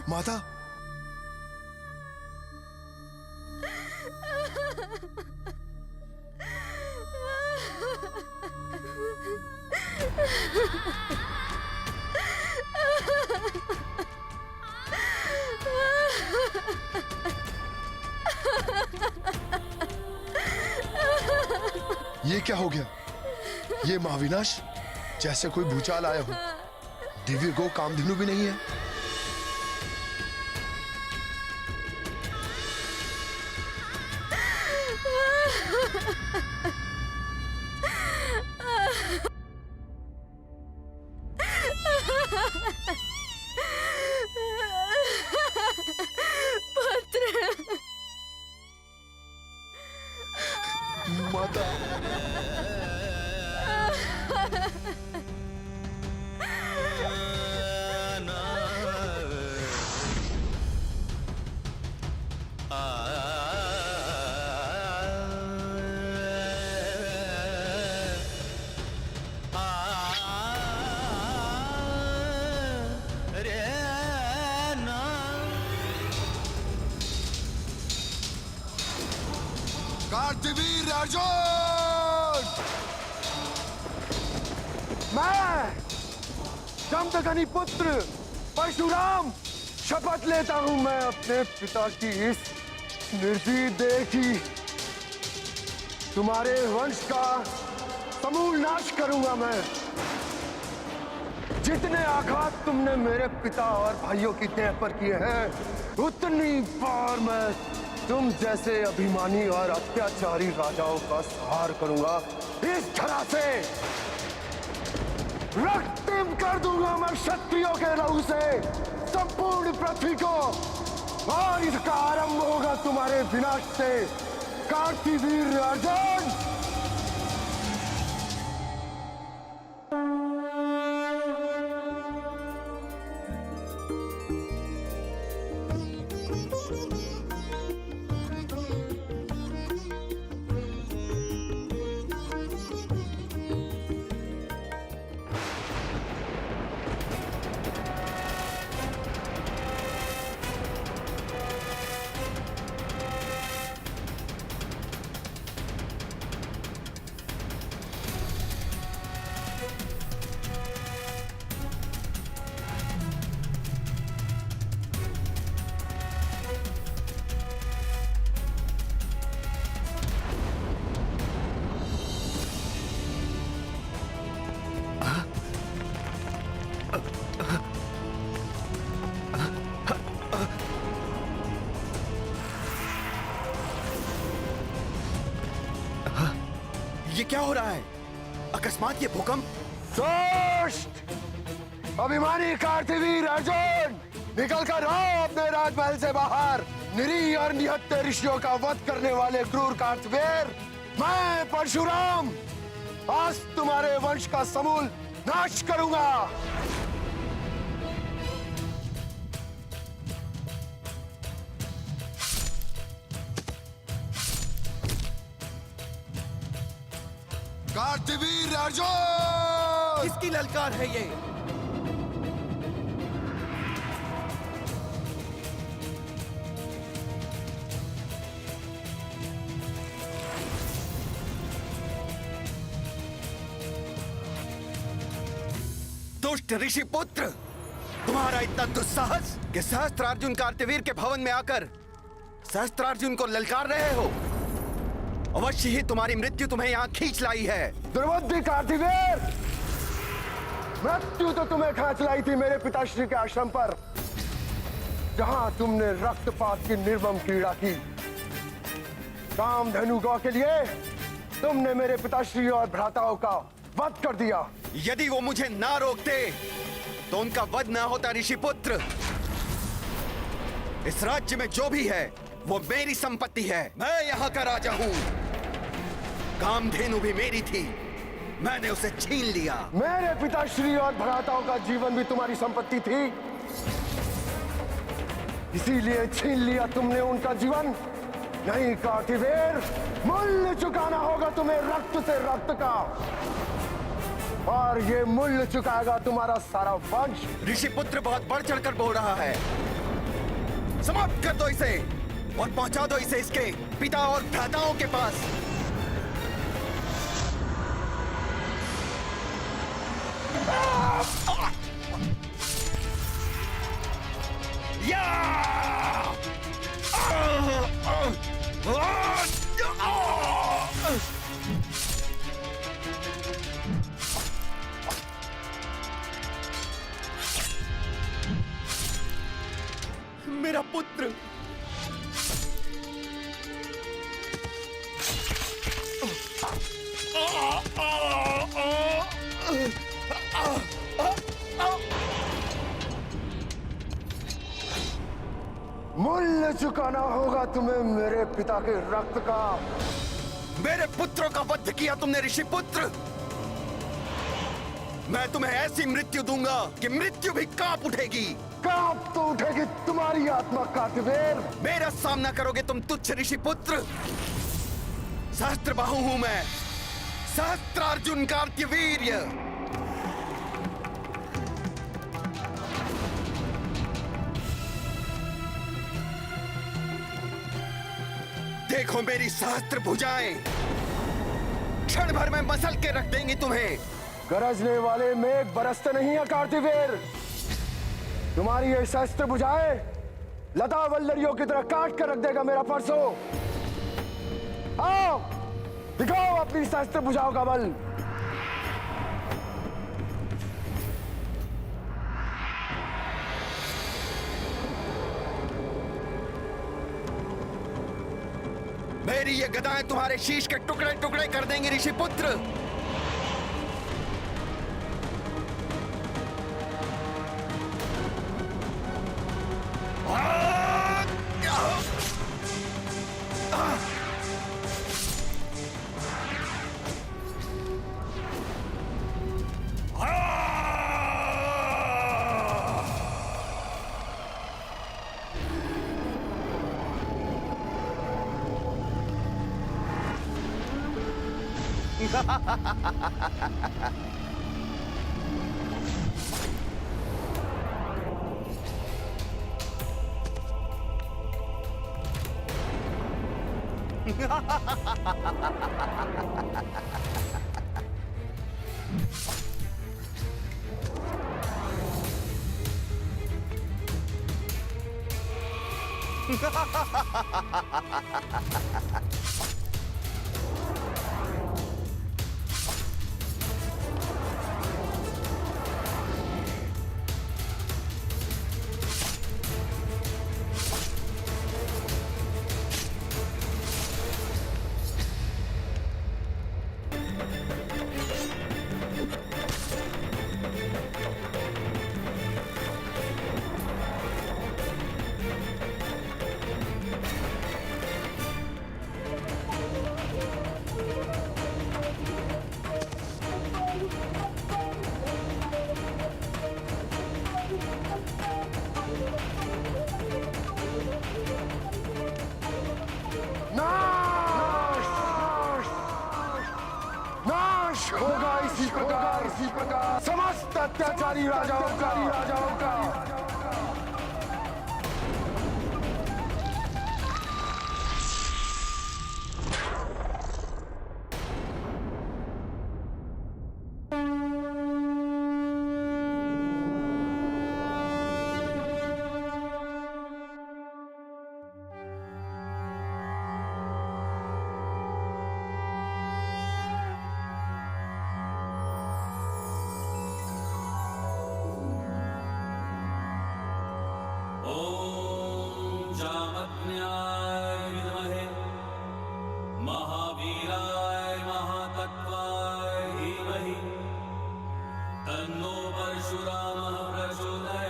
माता, ये क्या हो गया? ये महाविनाश जैसे कोई भूचाल आया हो। दिव्य गो कामधेनु भी नहीं है। माता, कार्तवीर अर्जुन! मैं जमदग्नि पुत्र परशुराम शपथ लेता हूं, मैं अपने पिता की इस निर्जीव देह की तुम्हारे वंश का समूल नाश करूंगा। मैं जितने आघात तुमने मेरे पिता और भाइयों की देह पर किए हैं, उतनी बार मैं तुम जैसे अभिमानी और अत्याचारी राजाओं का संहार करूंगा। इस धरा से रक्तिम कर दूंगा मैं क्षत्रियों के लहू से संपूर्ण पृथ्वी को, और इसका आरंभ होगा तुम्हारे विनाश से, कार्तवीर अर्जुन। ये क्या हो रहा है? अकस्मात ये भूकंप? दुष्ट अभिमानी कार्तवीर अर्जुन, निकल कर आओ अपने राजमहल से बाहर। निरीह और निहत्थे ऋषियों का वध करने वाले क्रूर कार्तवीर, मैं परशुराम आज तुम्हारे वंश का समूल नाश करूंगा। कार्तवीर अर्जुन! किसकी ललकार है ये? दुष्ट ऋषि पुत्र, तुम्हारा इतना दुस्साहस कि सहस्त्रार्जुन कार्तवीर के भवन में आकर सहस्त्रार्जुन को ललकार रहे हो। अवश्य ही तुम्हारी मृत्यु तुम्हें यहाँ खींच लाई है। दुर्बुद्धि कार्तवीर, मृत्यु तो तुम्हें खींच लाई थी मेरे पिताश्री के आश्रम पर, जहां तुमने रक्तपात की निर्मम क्रीड़ा की। कामधेनु गौ के लिए तुमने मेरे पिताश्री और भ्राताओं का वध कर दिया। यदि वो मुझे ना रोकते तो उनका वध ना होता ऋषि पुत्र। इस राज्य में जो भी है वो मेरी संपत्ति है। मैं यहाँ का राजा हूँ। कामधेनु भी मेरी थी, मैंने उसे छीन लिया। मेरे पिताश्री और भ्राताओं का जीवन भी तुम्हारी संपत्ति थी, इसीलिए छीन लिया तुमने उनका जीवन। नहीं कार्तवीर, मूल्य चुकाना होगा तुम्हें रक्त से रक्त का, और ये मूल्य चुकाएगा तुम्हारा सारा वंश। ऋषि पुत्र बहुत बढ़ चढ़कर बोल रहा है। समाप्त कर दो इसे और पहुंचा दो इसे इसके पिता और भ्राताओं के पास। मेरा पुत्र मूल्य चुकाना होगा तुम्हें मेरे पिता के रक्त का। मेरे पुत्रों का वध किया तुमने ऋषि पुत्र। मैं तुम्हें ऐसी मृत्यु दूंगा कि मृत्यु भी कांप उठेगी। कांप तो उठेगी तुम्हारी आत्मा कार्तवीर। मेरा सामना करोगे तुम तुच्छ ऋषि पुत्र। सहस्त्रबाहु हूं मैं, सहस्त्रार्जुन कार्तवीर्य। देखो मेरी सहस्त्र भुजाएं, क्षण भर में मसल के रख देंगी तुम्हें। गरजने वाले मेघ बरसते नहीं है कार्तवीर। तुम्हारी ये शस्त्र भुजाएं लता वल्लरियों की तरह काट कर रख देगा मेरा परसों। आओ दिखाओ अपनी शस्त्र भुजाओं का बल। मेरी ये गदाएं तुम्हारे शीश के टुकड़े टुकड़े कर देंगी ऋषि पुत्र। नाश होगा इसी प्रकार समस्त अत्याचारी राजाओं का। तन्नो परशुरामः प्रचोदयात्।